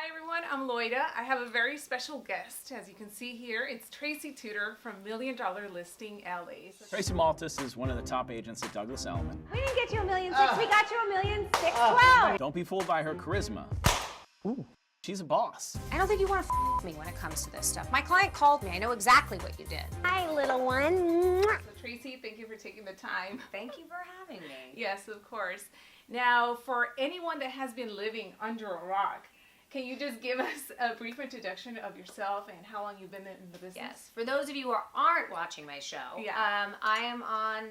Hi everyone, I'm Loida. I have a very special guest. As you can see here, it's Tracy Tudor from $1 Million Listing LA. Tracy Maltus is one of the top agents at Douglas Elliman. We didn't get you $1.6 million. We got you $1.612 million. Don't be fooled by her charisma. Ooh. She's a boss. I don't think you want to me when it comes to this stuff. My client called me. I know exactly what you did. Hi, little one. So Tracy, thank you for taking the time. Thank you for having me. Yes, of course. Now, for anyone that has been living under a rock, can you just give us a brief introduction of yourself and how long you've been in the business? Yes. For those of you who aren't watching my show, I am on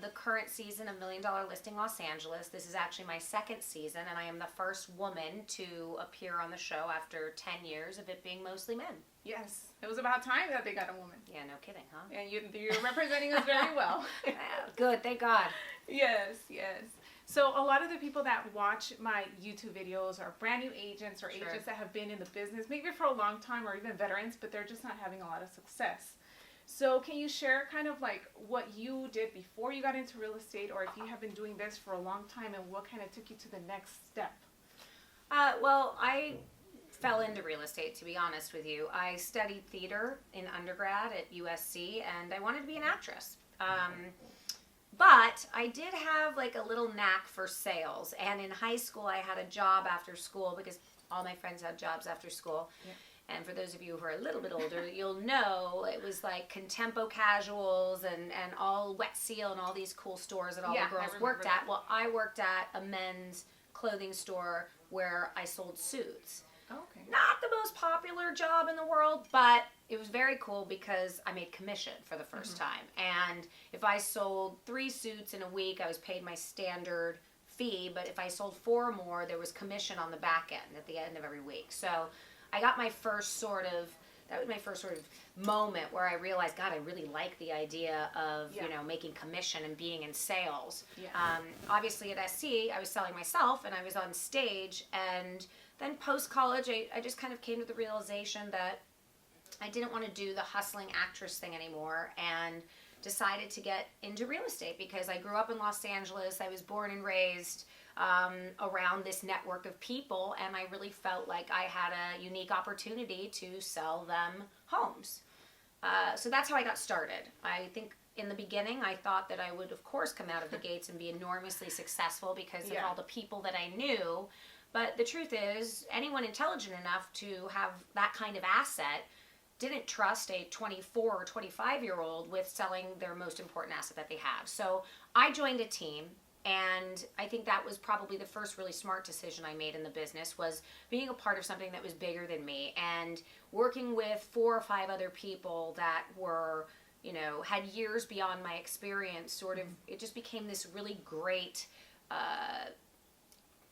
the current season of $1 Million Listing Los Angeles. This is actually my second season, and I am the first woman to appear on the show after 10 years of it being mostly men. Yes. It was about time that they got a woman. Yeah, no kidding, huh? And you're representing us very well. Yeah, good, thank God. Yes, yes. So a lot of the people that watch my YouTube videos are brand new agents or agents that have been in the business maybe for a long time or even veterans, but they're just not having a lot of success. So can you share kind of like what you did before you got into real estate, or if you have been doing this for a long time, and what kind of took you to the next step? Well, I fell into real estate, to be honest with you. I studied theater in undergrad at USC, and I wanted to be an actress. But I did have like a little knack for sales, and in high school I had a job after school because all my friends had jobs after school. Yeah. And for those of you who are a little bit older, you'll know it was like Contempo Casuals and all Wet Seal and all these cool stores that all the girls worked at. Well, I worked at a men's clothing store where I sold suits. Okay. Not the most popular job in the world, but it was very cool because I made commission for the first time. And if I sold 3 suits in a week, I was paid my standard fee. But if I sold 4 or more, there was commission on the back end at the end of every week. So I got my first that was my first sort of moment where I realized, God, I really like the idea of, you know, making commission and being in sales. Yeah. Obviously at SC, I was selling myself and I was on stage, and then post-college, I just kind of came to the realization that I didn't want to do the hustling actress thing anymore, and decided to get into real estate because I grew up in Los Angeles. I was born and raised around this network of people, and I really felt like I had a unique opportunity to sell them homes. So that's how I got started. I think in the beginning, I thought that I would, of course, come out of the gates and be enormously successful because of all the people that I knew. But the truth is, anyone intelligent enough to have that kind of asset didn't trust a 24 or 25-year-old with selling their most important asset that they have. So I joined a team, and I think that was probably the first really smart decision I made in the business, was being a part of something that was bigger than me and working with 4 or 5 other people that were, you know, had years beyond my experience. Sort of, it just became this really great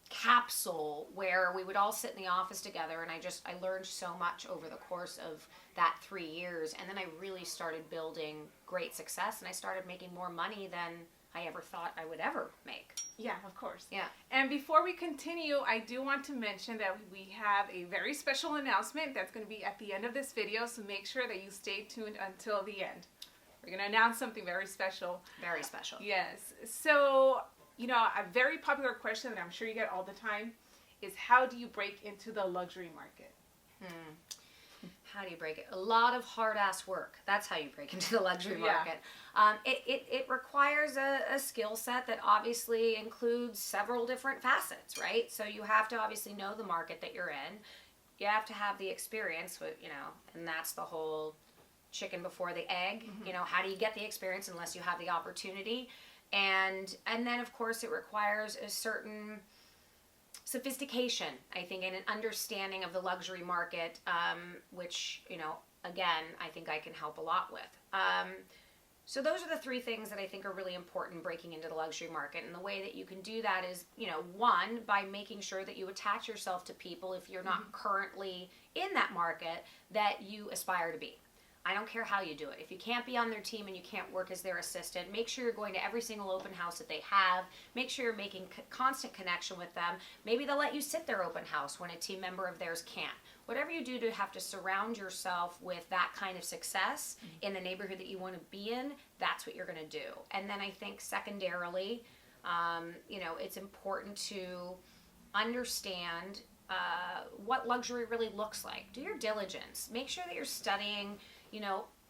capsule where we would all sit in the office together, and I learned so much over the course of that 3 years, and then I really started building great success, and I started making more money than I ever thought I would ever make. Yeah, of course. Yeah. And before we continue, I do want to mention that we have a very special announcement that's going to be at the end of this video, so make sure that you stay tuned until the end. We're going to announce something very special. Very special. Yes. So, you know, a very popular question that I'm sure you get all the time is, how do you break into the luxury market? How do you break it? A lot of hard-ass work. That's how you break into the luxury market. It requires a skill set that obviously includes several different facets, right? So you have to obviously know the market that you're in. You have to have the experience, you know, and that's the whole chicken before the egg. You know, how do you get the experience unless you have the opportunity? And then, of course, it requires a certain sophistication, I think, and an understanding of the luxury market, which, you know, again, I think I can help a lot with. So those are the 3 things that I think are really important breaking into the luxury market. And the way that you can do that is, you know, 1, by making sure that you attach yourself to people, if you're not currently in that market, that you aspire to be. I don't care how you do it. If you can't be on their team and you can't work as their assistant, make sure you're going to every single open house that they have. Make sure you're making constant connection with them. Maybe they'll let you sit their open house when a team member of theirs can't. Whatever you do to have to surround yourself with that kind of success in the neighborhood that you want to be in, that's what you're going to do. And then I think secondarily, you know, it's important to understand what luxury really looks like. Do your diligence. Make sure that you're studying,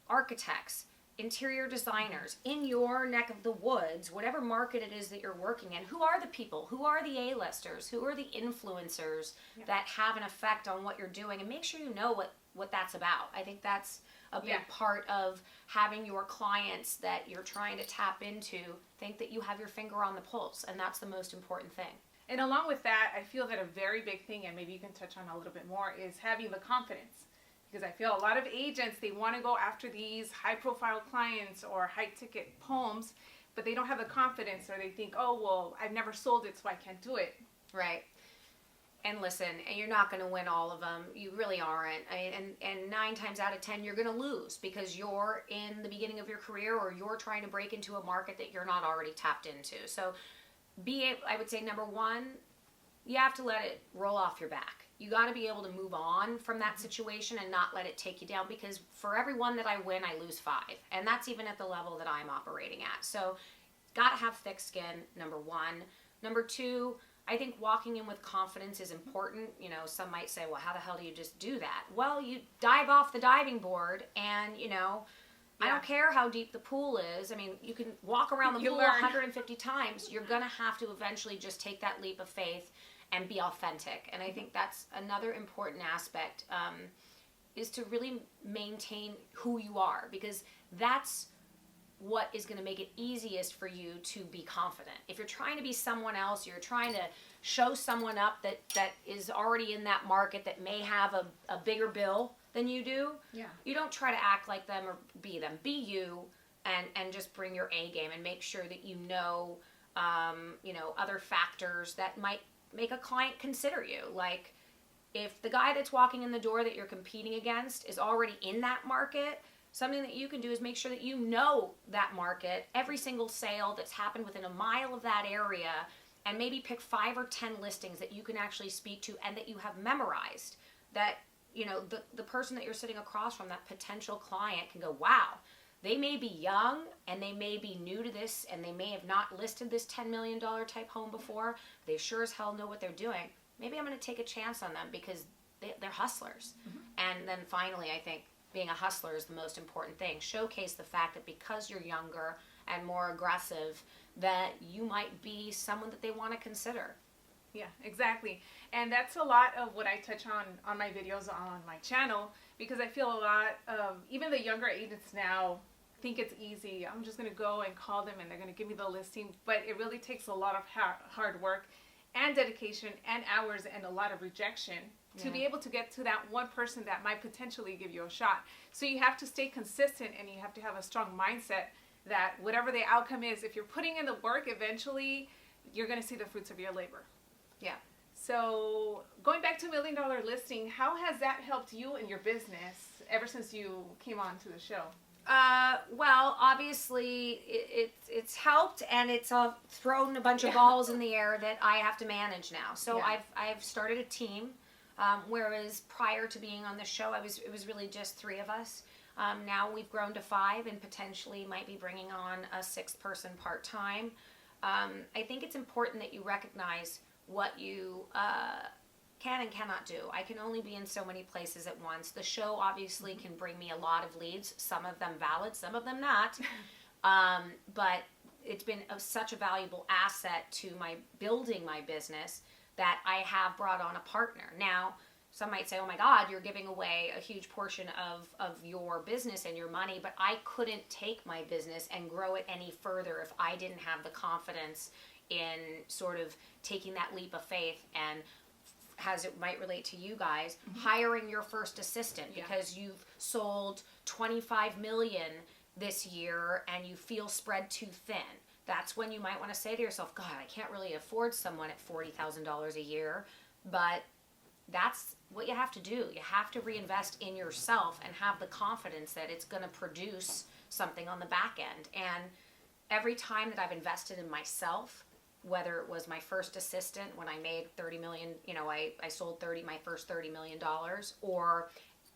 architects, interior designers in your neck of the woods, whatever market it is that you're working in. Who are the people? Who are the A-listers? Who are the influencers that have an effect on what you're doing? And make sure you know what that's about. I think that's a big part of having your clients that you're trying to tap into think that you have your finger on the pulse, and that's the most important thing. And along with that, I feel that a very big thing, and maybe you can touch on a little bit more, is having the confidence. Because I feel a lot of agents, they want to go after these high-profile clients or high-ticket homes, but they don't have the confidence, or they think, oh, well, I've never sold it, so I can't do it. Right. And listen, you're not going to win all of them. You really aren't. And 9 times out of 10, you're going to lose because you're in the beginning of your career or you're trying to break into a market that you're not already tapped into. So I would say, number one, you have to let it roll off your back. You got to be able to move on from that situation and not let it take you down, because for every one that I win, I lose 5. And that's even at the level that I'm operating at. So got to have thick skin, number one. Number two, I think walking in with confidence is important. Some might say, well, how the hell do you just do that? Well, you dive off the diving board and, I don't care how deep the pool is. I mean, you can walk around the pool 150 times. You're going to have to eventually just take that leap of faith and be authentic. And I think that's another important aspect, is to really maintain who you are, because that's what is going to make it easiest for you to be confident. If you're trying to be someone else, you're trying to show someone up that is already in that market that may have a bigger bill than you do. Yeah. You don't try to act like them or be them. Be you, and just bring your A game and make sure that other factors that might make a client consider you. Like, if the guy that's walking in the door that you're competing against is already in that market, something that you can do is make sure that you know that market, every single sale that's happened within a mile of that area, and maybe pick 5 or 10 listings that you can actually speak to and that you have memorized, that the person that you're sitting across from, that potential client, can go, wow, they may be young and they may be new to this and they may have not listed this $10 million type home before. They sure as hell know what they're doing. Maybe I'm going to take a chance on them because they're hustlers. Mm-hmm. And then finally, I think being a hustler is the most important thing. Showcase the fact that because you're younger and more aggressive, that you might be someone that they want to consider. Yeah, exactly. And that's a lot of what I touch on my videos on my channel, because I feel a lot of, even the younger agents now think it's easy. I'm just going to go and call them and they're going to give me the listing. But it really takes a lot of hard work and dedication and hours and a lot of rejection to be able to get to that one person that might potentially give you a shot. So you have to stay consistent and you have to have a strong mindset that whatever the outcome is, if you're putting in the work, eventually you're going to see the fruits of your labor. Yeah. So going back to $1 Million Listing, how has that helped you in your business ever since you came on to the show? Well, obviously it's helped, and it's thrown a bunch of balls in the air that I have to manage now. So I've started a team, whereas prior to being on the show, it was really just 3 of us. Now we've grown to 5 and potentially might be bringing on a 6th person part-time. I think it's important that you recognize what you can and cannot do. I can only be in so many places at once. The show obviously can bring me a lot of leads, some of them valid, some of them not. But it's been such a valuable asset to my building my business that I have brought on a partner. Now, some might say, oh my God, you're giving away a huge portion of your business and your money, but I couldn't take my business and grow it any further if I didn't have the confidence in sort of taking that leap of faith and, as it might relate to you guys, hiring your first assistant because you've sold 25 million this year and you feel spread too thin. That's when you might want to say to yourself, God, I can't really afford someone at $40,000 a year, but that's what you have to do. You have to reinvest in yourself and have the confidence that it's going to produce something on the back end. And every time that I've invested in myself, whether it was my first assistant when I made 30 million, I sold my first $30 million, or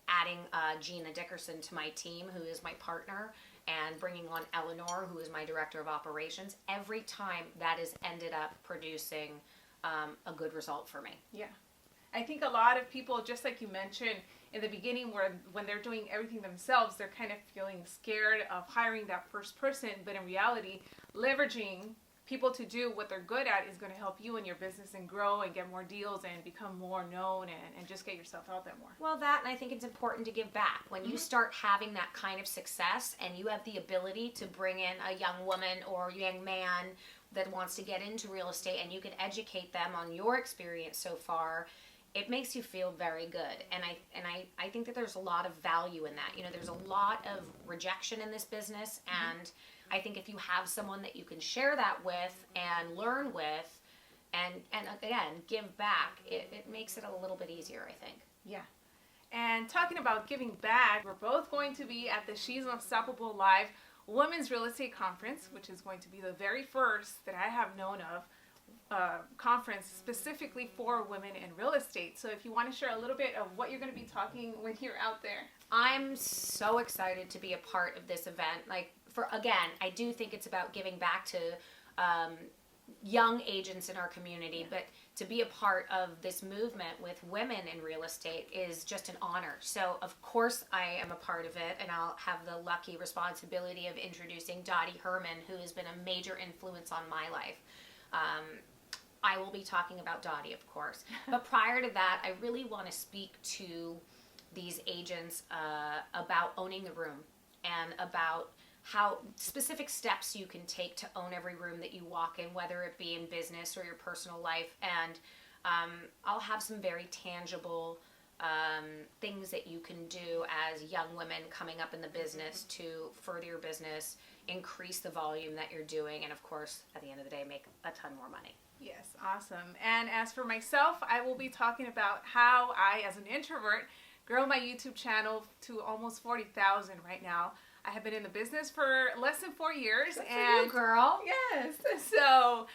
adding Gina Dickerson to my team, who is my partner, and bringing on Eleanor, who is my director of operations, every time that has ended up producing a good result for me. Yeah. I think a lot of people, just like you mentioned in the beginning, when they're doing everything themselves, they're kind of feeling scared of hiring that first person. But in reality, leveraging people to do what they're good at is going to help you in your business and grow and get more deals and become more known and just get yourself out there more. Well, that, and I think it's important to give back. When you start having that kind of success and you have the ability to bring in a young woman or young man that wants to get into real estate and you can educate them on your experience so far, it makes you feel very good. And I think that there's a lot of value in that. You know, there's a lot of rejection in this business, and I think if you have someone that you can share that with and learn with and again, give back, it makes it a little bit easier, I think. Yeah. And talking about giving back, we're both going to be at the She's Unstoppable Live Women's Real Estate Conference, which is going to be the very first that I have known of conference specifically for women in real estate. So if you want to share a little bit of what you're going to be talking when you're out there. I'm so excited to be a part of this event. Again, I do think it's about giving back to young agents in our community, but to be a part of this movement with women in real estate is just an honor. So of course I am a part of it, and I'll have the lucky responsibility of introducing Dottie Herman, who has been a major influence on my life. I will be talking about Dottie, of course. But prior to that, I really want to speak to these agents about owning the room and about how specific steps you can take to own every room that you walk in, whether it be in business or your personal life. And I'll have some very tangible things that you can do as young women coming up in the business to further your business, increase the volume that you're doing, and of course, at the end of the day, make a ton more money. Yes, awesome. And as for myself, I will be talking about how I, as an introvert, grow my YouTube channel to almost 40,000 right now. I have been in the business for less than 4 years. Good for you, girl. Yes. So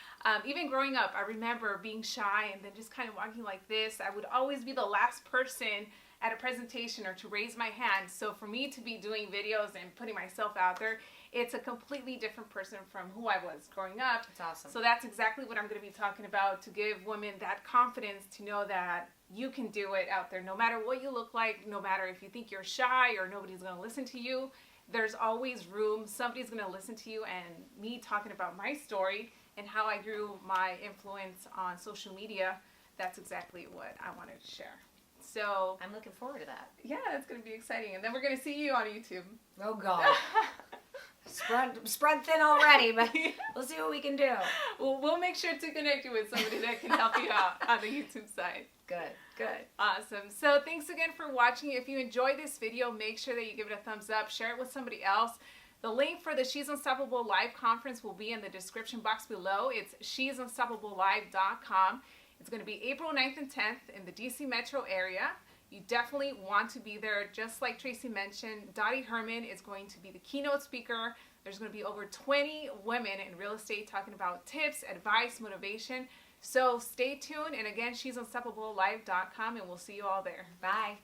even growing up, I remember being shy and then just kind of walking like this. I would always be the last person at a presentation or to raise my hand. So for me to be doing videos and putting myself out there, it's a completely different person from who I was growing up. That's awesome. So that's exactly what I'm going to be talking about, to give women that confidence to know that you can do it out there. No matter what you look like, no matter if you think you're shy or nobody's going to listen to you, there's always room. Somebody's going to listen to you. And me talking about my story and how I grew my influence on social media, that's exactly what I wanted to share. So I'm looking forward to that. Yeah, it's going to be exciting. And then we're going to see you on YouTube. Oh, God. Spread thin already, but we'll see what we can do. We'll make sure to connect you with somebody that can help you out on the YouTube side. Good. Awesome. So thanks again for watching. If you enjoyed this video, make sure that you give it a thumbs up, share it with somebody else. The link for the She's Unstoppable Live conference will be in the description box below. It's she'sunstoppableive.com. It's going to be April 9th and 10th in the DC metro area. You definitely want to be there. Just like Tracy mentioned, Dottie Herman is going to be the keynote speaker. There's going to be over 20 women in real estate talking about tips, advice, motivation. So stay tuned. And again, she'sunstoppableive.com, and we'll see you all there. Bye.